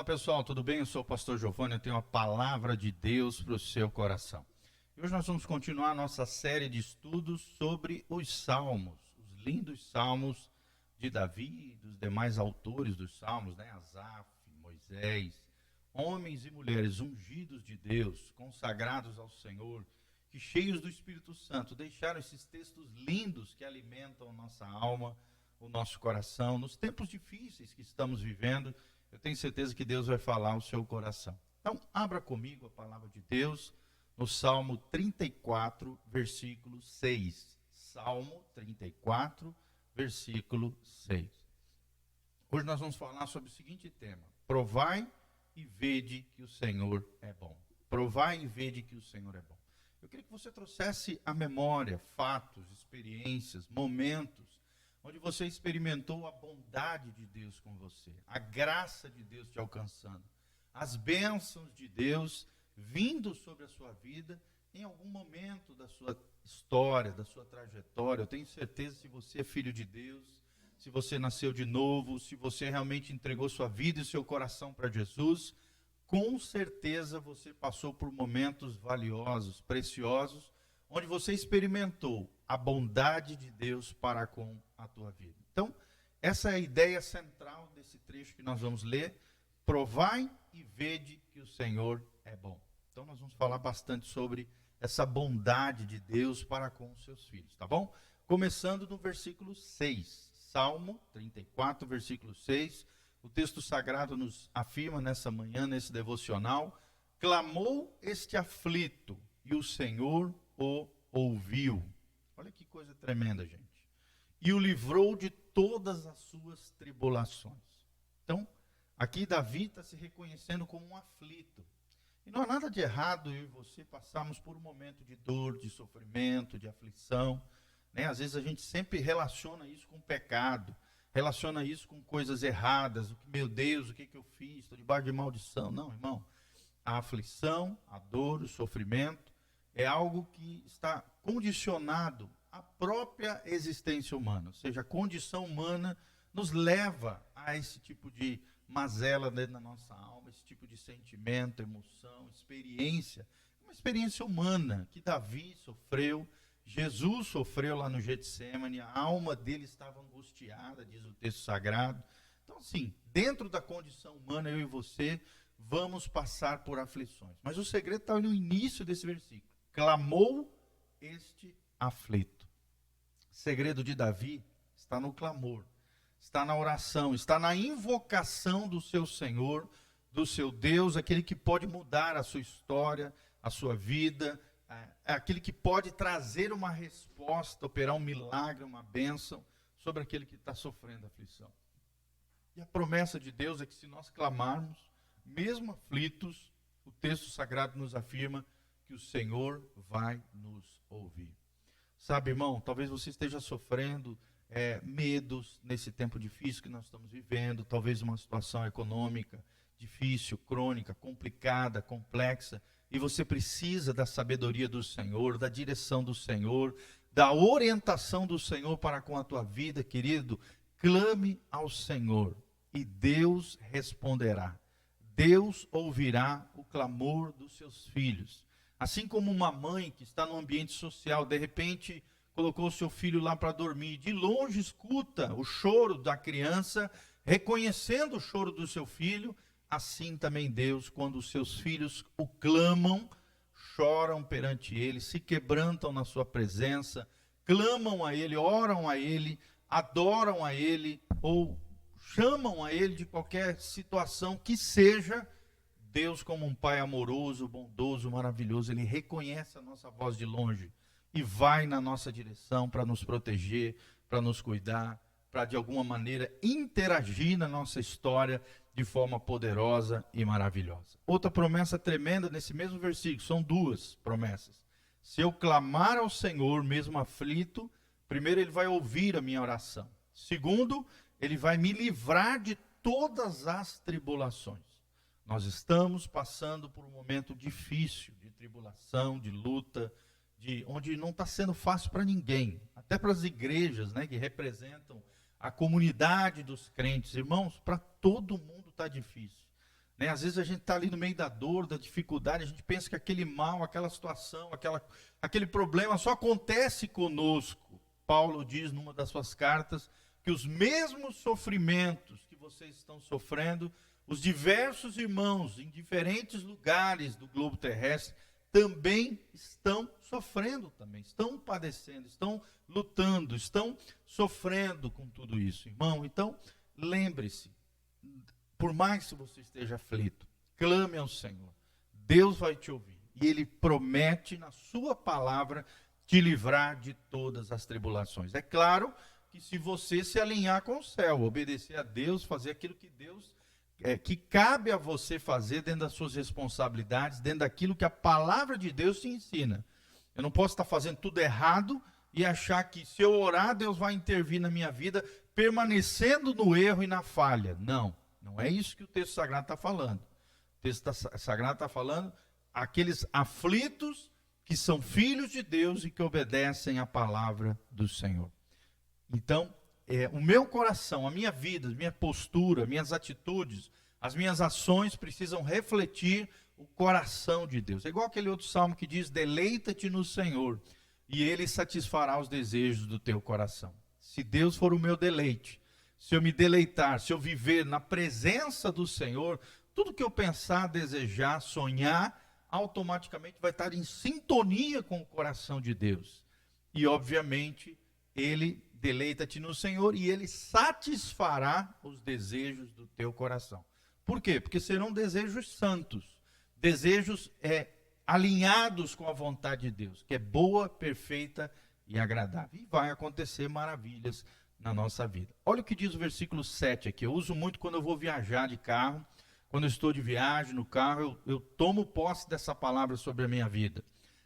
Pessoal, tudo bem? Eu sou o pastor Giovanni, eu tenho a palavra de Deus para o seu coração. E hoje nós vamos continuar a nossa série de estudos sobre os salmos, os lindos salmos de Davi e dos demais autores dos salmos, né? Asaf, Moisés, homens e mulheres ungidos de Deus, consagrados ao Senhor, que cheios do Espírito Santo deixaram esses textos lindos que alimentam a nossa alma, o nosso coração, nos tempos difíceis que estamos vivendo. Eu tenho certeza que Deus vai falar ao seu coração. Então, abra comigo a palavra de Deus no Salmo 34, versículo 6. Salmo 34, versículo 6. Hoje nós vamos falar sobre o seguinte tema: provai e vede que o Senhor é bom. Provai e vede que o Senhor é bom. Eu queria que você trouxesse à memória fatos, experiências, momentos onde você experimentou a bondade de Deus com você, a graça de Deus te alcançando, as bênçãos de Deus vindo sobre a sua vida em algum momento da sua história, da sua trajetória. Eu tenho certeza, se você é filho de Deus, se você nasceu de novo, se você realmente entregou sua vida e seu coração para Jesus, com certeza você passou por momentos valiosos, preciosos, onde você experimentou a bondade de Deus para com a tua vida. Então, essa é a ideia central desse trecho que nós vamos ler. Provai e vede que o Senhor é bom. Então, nós vamos falar bastante sobre essa bondade de Deus para com os seus filhos, tá bom? Começando no versículo 6, Salmo 34, versículo 6, o texto sagrado nos afirma nessa manhã, nesse devocional: clamou este aflito e o Senhor o ouviu. Olha que coisa tremenda, gente. E o livrou de todas as suas tribulações. Então, aqui Davi está se reconhecendo como um aflito. E não há nada de errado eu e você passarmos por um momento de dor, de sofrimento, de aflição, né? Às vezes a gente sempre relaciona isso com pecado, relaciona isso com coisas erradas. Meu Deus, o que eu fiz? Estou debaixo de maldição. Não, irmão. A aflição, a dor, o sofrimento é algo que está condicionado à própria existência humana. Ou seja, a condição humana nos leva a esse tipo de mazela dentro da nossa alma, esse tipo de sentimento, emoção, experiência. Uma experiência humana que Davi sofreu, Jesus sofreu lá no Getsemane, a alma dele estava angustiada, diz o texto sagrado. Então, assim, dentro da condição humana, eu e você vamos passar por aflições. Mas o segredo está no início desse versículo. Clamou este aflito. O segredo de Davi está no clamor, está na oração, está na invocação do seu Senhor, do seu Deus, aquele que pode mudar a sua história, a sua vida, é aquele que pode trazer uma resposta, operar um milagre, uma bênção sobre aquele que está sofrendo aflição. E a promessa de Deus é que se nós clamarmos, mesmo aflitos, o texto sagrado nos afirma que o Senhor vai nos ouvir. Sabe, irmão, talvez você esteja sofrendo medos nesse tempo difícil que nós estamos vivendo, talvez uma situação econômica difícil, crônica, complicada, complexa, e você precisa da sabedoria do Senhor, da direção do Senhor, da orientação do Senhor para com a tua vida, querido. Clame ao Senhor e Deus responderá. Deus ouvirá o clamor dos seus filhos. Assim como uma mãe que está no ambiente social, de repente colocou o seu filho lá para dormir, de longe escuta o choro da criança, reconhecendo o choro do seu filho, assim também Deus, quando os seus filhos o clamam, choram perante ele, se quebrantam na sua presença, clamam a ele, oram a ele, adoram a ele, ou chamam a ele de qualquer situação que seja. Deus, como um pai amoroso, bondoso, maravilhoso, ele reconhece a nossa voz de longe e vai na nossa direção para nos proteger, para nos cuidar, para de alguma maneira interagir na nossa história de forma poderosa e maravilhosa. Outra promessa tremenda nesse mesmo versículo, são duas promessas. Se eu clamar ao Senhor, mesmo aflito, primeiro ele vai ouvir a minha oração. Segundo, ele vai me livrar de todas as tribulações. Nós estamos passando por um momento difícil, de tribulação, de luta, onde não está sendo fácil para ninguém, até para as igrejas, né, que representam a comunidade dos crentes. Irmãos, para todo mundo está difícil. né? Às vezes a gente está ali no meio da dor, da dificuldade, a gente pensa que aquele mal, aquela situação, aquele problema só acontece conosco. Paulo diz numa das suas cartas que os mesmos sofrimentos que vocês estão sofrendo, os diversos irmãos em diferentes lugares do globo terrestre também estão sofrendo, também estão padecendo, estão lutando, estão sofrendo com tudo isso, irmão. Então, lembre-se, por mais que você esteja aflito, clame ao Senhor. Deus vai te ouvir. E Ele promete na sua palavra te livrar de todas as tribulações. É claro que se você se alinhar com o céu, obedecer a Deus, fazer aquilo que que cabe a você fazer dentro das suas responsabilidades, dentro daquilo que a palavra de Deus te ensina. Eu não posso estar fazendo tudo errado e achar que se eu orar, Deus vai intervir na minha vida, permanecendo no erro e na falha. Não, não é isso que o texto sagrado está falando. O texto sagrado está falando aqueles aflitos que são filhos de Deus e que obedecem à palavra do Senhor. Então, o meu coração, a minha vida, a minha postura, minhas atitudes, as minhas ações precisam refletir o coração de Deus. É igual aquele outro salmo que diz: deleita-te no Senhor e Ele satisfará os desejos do teu coração. Se Deus for o meu deleite, se eu me deleitar, se eu viver na presença do Senhor, tudo que eu pensar, desejar, sonhar, automaticamente vai estar em sintonia com o coração de Deus. E, obviamente, deleita-te no Senhor e Ele satisfará os desejos do teu coração. Por quê? Porque serão desejos santos, desejos alinhados com a vontade de Deus, que é boa, perfeita e agradável. E vai acontecer maravilhas na nossa vida. Olha o que diz o versículo 7 aqui. Eu uso muito quando eu vou viajar de carro. Quando eu estou de viagem no carro, eu tomo posse dessa palavra sobre a minha vida.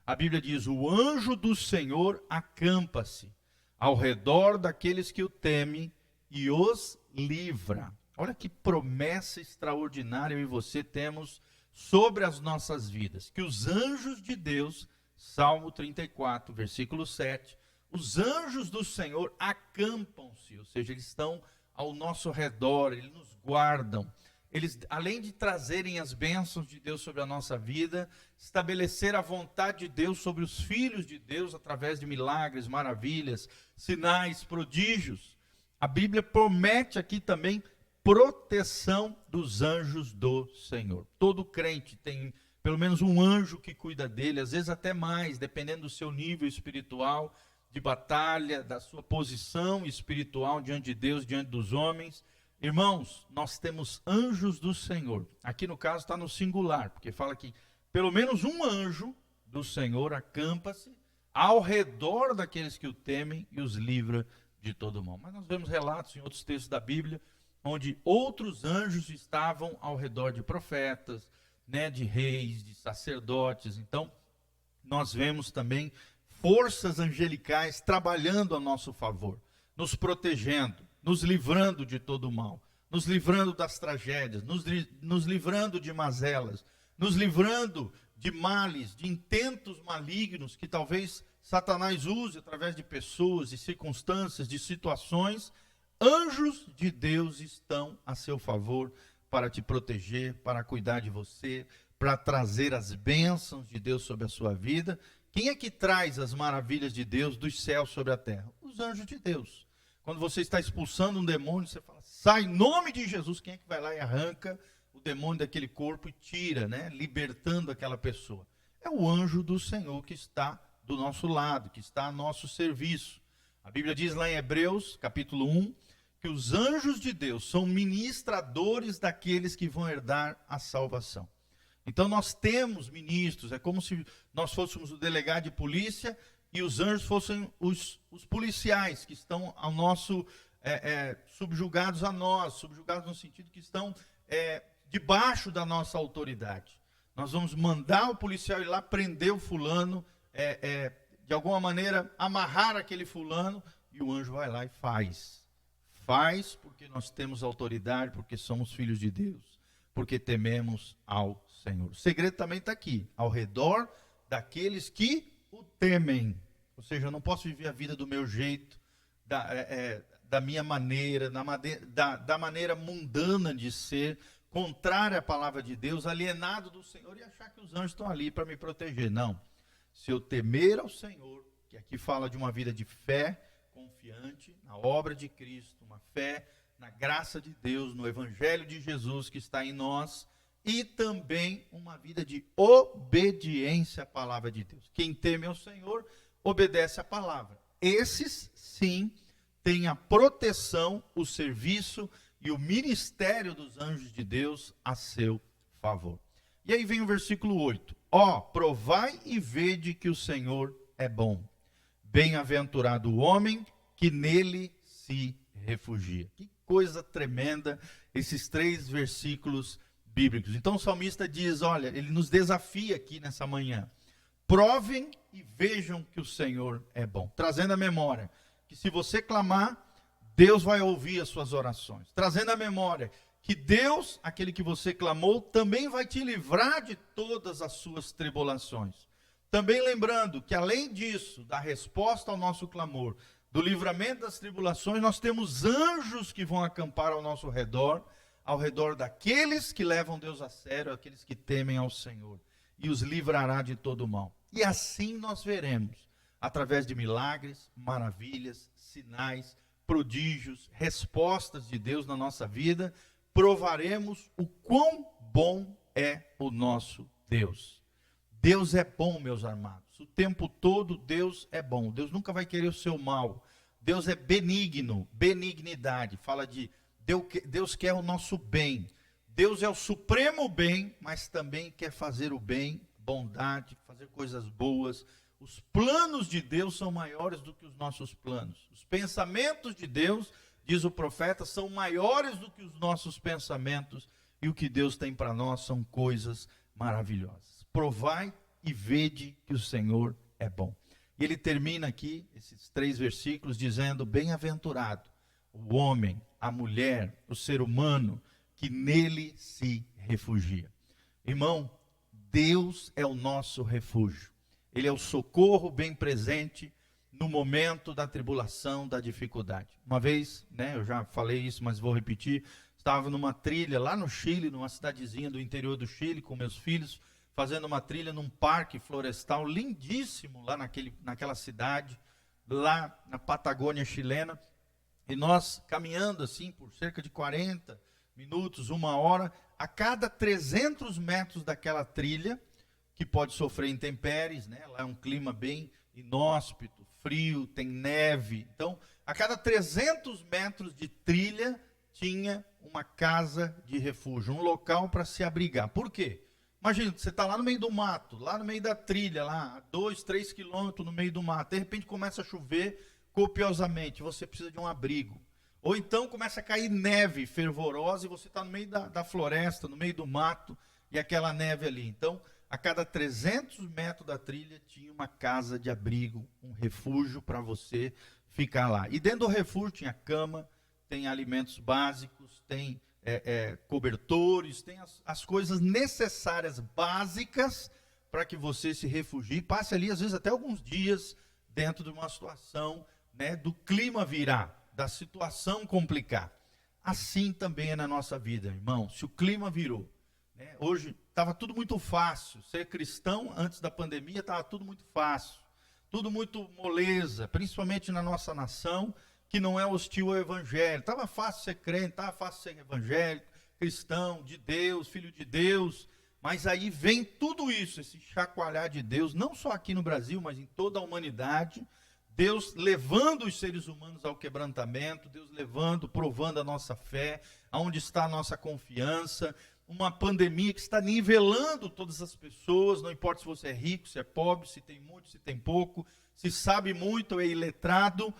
A Bíblia diz: o anjo do Senhor acampa-se ao redor daqueles que o temem e os livra. Olha que promessa extraordinária eu e você temos sobre as nossas vidas. Que os anjos de Deus, Salmo 34, versículo 7, os anjos do Senhor acampam-se, ou seja, eles estão ao nosso redor, eles nos guardam. Eles, além de trazerem as bênçãos de Deus sobre a nossa vida, estabelecer a vontade de Deus sobre os filhos de Deus através de milagres, maravilhas, sinais, prodígios. A Bíblia promete aqui também proteção dos anjos do Senhor. Todo crente tem pelo menos um anjo que cuida dele, às vezes até mais, dependendo do seu nível espiritual de batalha, da sua posição espiritual diante de Deus, diante dos homens. Irmãos, nós temos anjos do Senhor. Aqui no caso está no singular, porque fala que pelo menos um anjo do Senhor acampa-se ao redor daqueles que o temem e os livra de todo mal. Mas nós vemos relatos em outros textos da Bíblia, onde outros anjos estavam ao redor de profetas, né, de reis, de sacerdotes. Então, nós vemos também forças angelicais trabalhando a nosso favor, nos protegendo, nos livrando de todo o mal, nos livrando das tragédias, nos livrando de mazelas, nos livrando de males, de intentos malignos que talvez Satanás use através de pessoas, de circunstâncias, de situações. Anjos de Deus estão a seu favor para te proteger, para cuidar de você, para trazer as bênçãos de Deus sobre a sua vida. Quem é que traz as maravilhas de Deus dos céus sobre a terra? Os anjos de Deus. Quando você está expulsando um demônio, você fala: sai em nome de Jesus. Quem é que vai lá e arranca o demônio daquele corpo e tira, né, libertando aquela pessoa? É o anjo do Senhor que está do nosso lado, que está a nosso serviço. A Bíblia diz lá em Hebreus, capítulo 1, que os anjos de Deus são ministradores daqueles que vão herdar a salvação. Então nós temos ministros, é como se nós fôssemos o delegado de polícia e os anjos fossem os policiais que estão ao nosso, subjugados a nós, subjugados no sentido que estão debaixo da nossa autoridade. Nós vamos mandar o policial ir lá prender o fulano, de alguma maneira amarrar aquele fulano, e o anjo vai lá e faz. Faz porque nós temos autoridade, porque somos filhos de Deus, porque tememos ao Senhor. O segredo também está aqui, ao redor daqueles que o temem. Ou seja, eu não posso viver a vida do meu jeito, da minha maneira, da maneira mundana de ser, contrária à palavra de Deus, alienado do Senhor e achar que os anjos estão ali para me proteger. Não. Se eu temer ao Senhor, que aqui fala de uma vida de fé confiante na obra de Cristo, uma fé na graça de Deus, no Evangelho de Jesus que está em nós, e também uma vida de obediência à palavra de Deus. Quem teme ao Senhor, obedece à palavra. Esses, sim, têm a proteção, o serviço e o ministério dos anjos de Deus a seu favor. E aí vem o versículo 8. Ó, provai e vede que o Senhor é bom. Bem-aventurado o homem que nele se refugia. Que coisa tremenda esses 3 versículos bíblicos. Então o salmista diz, olha, ele nos desafia aqui nessa manhã. Provem e vejam que o Senhor é bom. Trazendo a memória que se você clamar, Deus vai ouvir as suas orações. Trazendo a memória que Deus, aquele que você clamou, também vai te livrar de todas as suas tribulações. Também lembrando que além disso, da resposta ao nosso clamor, do livramento das tribulações, nós temos anjos que vão acampar ao nosso redor, ao redor daqueles que levam Deus a sério, aqueles que temem ao Senhor, e os livrará de todo o mal. E assim nós veremos, através de milagres, maravilhas, sinais, prodígios, respostas de Deus na nossa vida, provaremos o quão bom é o nosso Deus. Deus é bom, meus amados. O tempo todo Deus é bom. Deus nunca vai querer o seu mal. Deus é benigno, benignidade. Fala de Deus quer o nosso bem. Deus é o supremo bem, mas também quer fazer o bem, bondade, fazer coisas boas. Os planos de Deus são maiores do que os nossos planos. Os pensamentos de Deus, diz o profeta, são maiores do que os nossos pensamentos. E o que Deus tem para nós são coisas maravilhosas. Provai e vede que o Senhor é bom. E ele termina aqui, esses 3 versículos, dizendo, bem-aventurado o homem, a mulher, o ser humano, que nele se refugia. Irmão, Deus é o nosso refúgio. Ele é o socorro bem presente no momento da tribulação, da dificuldade. Uma vez, eu já falei isso, mas vou repetir, estava numa trilha lá no Chile, numa cidadezinha do interior do Chile, com meus filhos, fazendo uma trilha num parque florestal lindíssimo lá naquela cidade, lá na Patagônia chilena, e nós caminhando assim por cerca de 40 minutos, 1 hora, a cada 300 metros daquela trilha, que pode sofrer intempéries, lá é um clima bem inóspito, frio, tem neve, então a cada 300 metros de trilha tinha uma casa de refúgio, um local para se abrigar. Por quê? Imagina, você está lá no meio do mato, lá no meio da trilha, lá a 2, 3 quilômetros no meio do mato, de repente começa a chover copiosamente, você precisa de um abrigo. Ou então começa a cair neve fervorosa e você está no meio da floresta, no meio do mato, e aquela neve ali. Então, a cada 300 metros da trilha tinha uma casa de abrigo, um refúgio para você ficar lá. E dentro do refúgio tinha cama, tem alimentos básicos, tem cobertores, tem as coisas necessárias, básicas, para que você se refugie, passe ali, às vezes, até alguns dias, dentro de uma situação, do clima virar, da situação complicar. Assim também é na nossa vida, irmão. Se o clima virou, hoje estava tudo muito fácil, ser cristão antes da pandemia estava tudo muito fácil, tudo muito moleza, principalmente na nossa nação, que não é hostil ao evangelho. Estava fácil ser crente, estava fácil ser evangélico, cristão, de Deus, filho de Deus, mas aí vem tudo isso, esse chacoalhar de Deus, não só aqui no Brasil, mas em toda a humanidade, Deus levando os seres humanos ao quebrantamento, Deus levando, provando a nossa fé, aonde está a nossa confiança, uma pandemia que está nivelando todas as pessoas, não importa se você é rico, se é pobre, se tem muito, se tem pouco, se sabe muito ou é iletrado,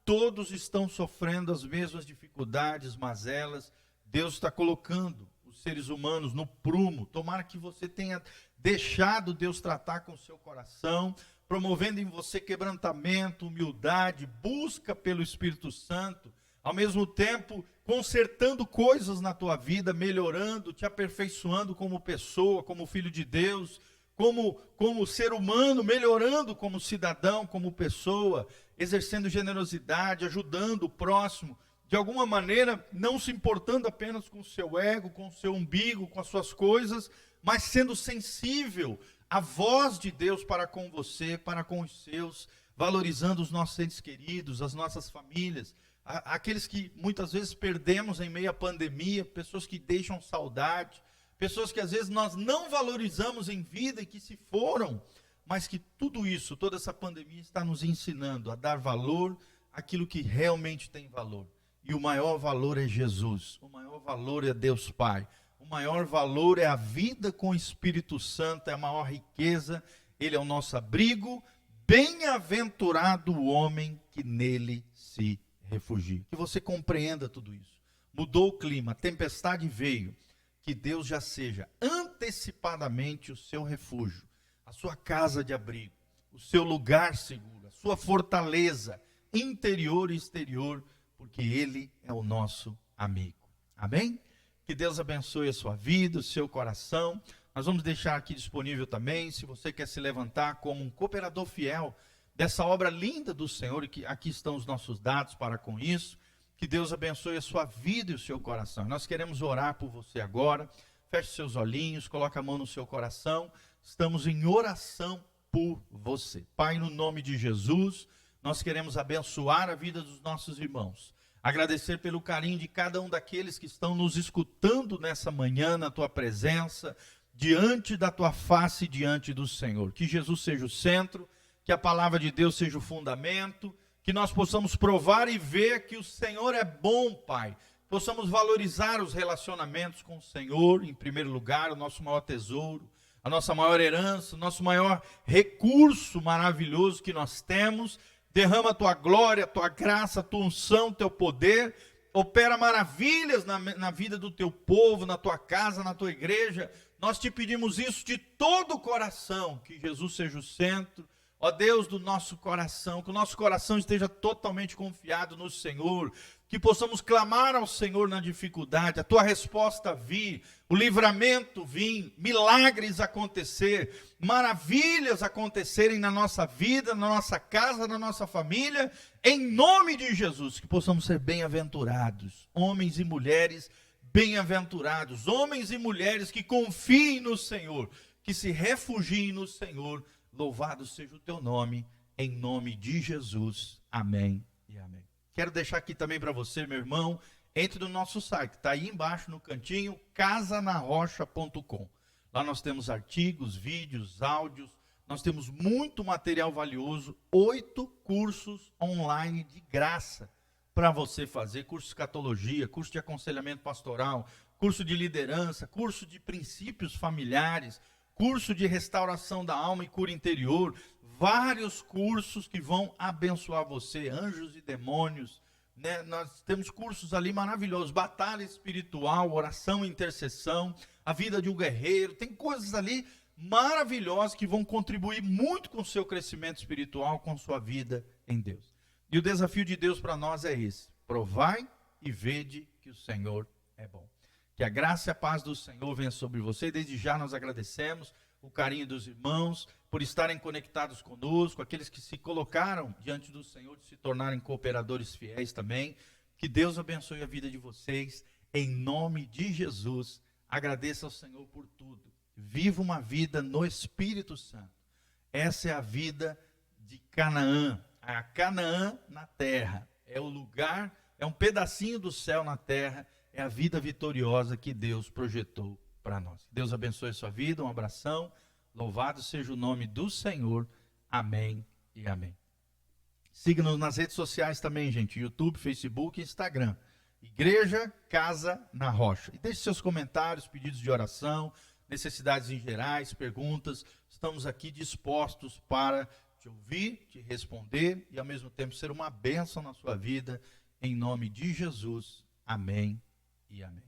todos estão sofrendo as mesmas dificuldades, mazelas. Deus está colocando os seres humanos no prumo. Tomara que você tenha deixado Deus tratar com o seu coração, promovendo em você quebrantamento, humildade, busca pelo Espírito Santo, ao mesmo tempo consertando coisas na tua vida, melhorando, te aperfeiçoando como pessoa, como filho de Deus, como ser humano, melhorando como cidadão, como pessoa, exercendo generosidade, ajudando o próximo, de alguma maneira, não se importando apenas com o seu ego, com o seu umbigo, com as suas coisas, mas sendo sensível à voz de Deus para com você, para com os seus, valorizando os nossos entes queridos, as nossas famílias, aqueles que muitas vezes perdemos em meio à pandemia, pessoas que deixam saudade, pessoas que às vezes nós não valorizamos em vida e que se foram, mas que tudo isso, toda essa pandemia está nos ensinando a dar valor àquilo que realmente tem valor. E o maior valor é Jesus, o maior valor é Deus Pai, o maior valor é a vida com o Espírito Santo, é a maior riqueza, Ele é o nosso abrigo. Bem-aventurado o homem que nele se refugia. Que você compreenda tudo isso. Mudou o clima, a tempestade veio. Que Deus já seja antecipadamente o seu refúgio, a sua casa de abrigo, o seu lugar seguro, a sua fortaleza interior e exterior, porque Ele é o nosso amigo. Amém? Que Deus abençoe a sua vida, o seu coração. Nós vamos deixar aqui disponível também, se você quer se levantar como um cooperador fiel dessa obra linda do Senhor, e que aqui estão os nossos dados para com isso. Que Deus abençoe a sua vida e o seu coração. Nós queremos orar por você agora. Feche seus olhinhos, coloque a mão no seu coração. Estamos em oração por você. Pai, no nome de Jesus, nós queremos abençoar a vida dos nossos irmãos. Agradecer pelo carinho de cada um daqueles que estão nos escutando nessa manhã, na tua presença, diante da tua face, diante do Senhor. Que Jesus seja o centro, que a palavra de Deus seja o fundamento, que nós possamos provar e ver que o Senhor é bom, Pai. Possamos valorizar os relacionamentos com o Senhor, em primeiro lugar, o nosso maior tesouro, a nossa maior herança, o nosso maior recurso maravilhoso que nós temos. Derrama a tua glória, a tua graça, a tua unção, o teu poder. Opera maravilhas na vida do teu povo, na tua casa, na tua igreja. Nós te pedimos isso de todo o coração, que Jesus seja o centro, ó Deus, do nosso coração, que o nosso coração esteja totalmente confiado no Senhor, que possamos clamar ao Senhor na dificuldade, a tua resposta vir, o livramento vir, milagres acontecer, maravilhas acontecerem na nossa vida, na nossa casa, na nossa família, em nome de Jesus, que possamos ser bem-aventurados, homens e mulheres bem-aventurados, homens e mulheres que confiem no Senhor, que se refugiem no Senhor. Louvado seja o teu nome, em nome de Jesus. Amém e amém. Quero deixar aqui também para você, meu irmão, entre no nosso site, está aí embaixo no cantinho, casanarrocha.com. Lá nós temos artigos, vídeos, áudios, nós temos muito material valioso, 8 cursos online de graça para você fazer, curso de escatologia, curso de aconselhamento pastoral, curso de liderança, curso de princípios familiares, curso de restauração da alma e cura interior, vários cursos que vão abençoar você, anjos e demônios, né? Nós temos cursos ali maravilhosos, batalha espiritual, oração e intercessão, a vida de um guerreiro, tem coisas ali maravilhosas que vão contribuir muito com o seu crescimento espiritual, com a sua vida em Deus. E o desafio de Deus para nós é esse: provai e vede que o Senhor é bom. Que a graça e a paz do Senhor venha sobre você. Desde já nós agradecemos o carinho dos irmãos por estarem conectados conosco, aqueles que se colocaram diante do Senhor, de se tornarem cooperadores fiéis também. Que Deus abençoe a vida de vocês, em nome de Jesus. Agradeça ao Senhor por tudo. Viva uma vida no Espírito Santo. Essa é a vida de Canaã. A Canaã na terra. É o lugar, é um pedacinho do céu na terra. É a vida vitoriosa que Deus projetou para nós. Deus abençoe a sua vida, um abração. Louvado seja o nome do Senhor. Amém e amém. Siga-nos nas redes sociais também, gente. YouTube, Facebook e Instagram. Igreja Casa na Rocha. E deixe seus comentários, pedidos de oração, necessidades em gerais, perguntas. Estamos aqui dispostos para te ouvir, te responder e ao mesmo tempo ser uma bênção na sua vida. Em nome de Jesus. Amém e amém.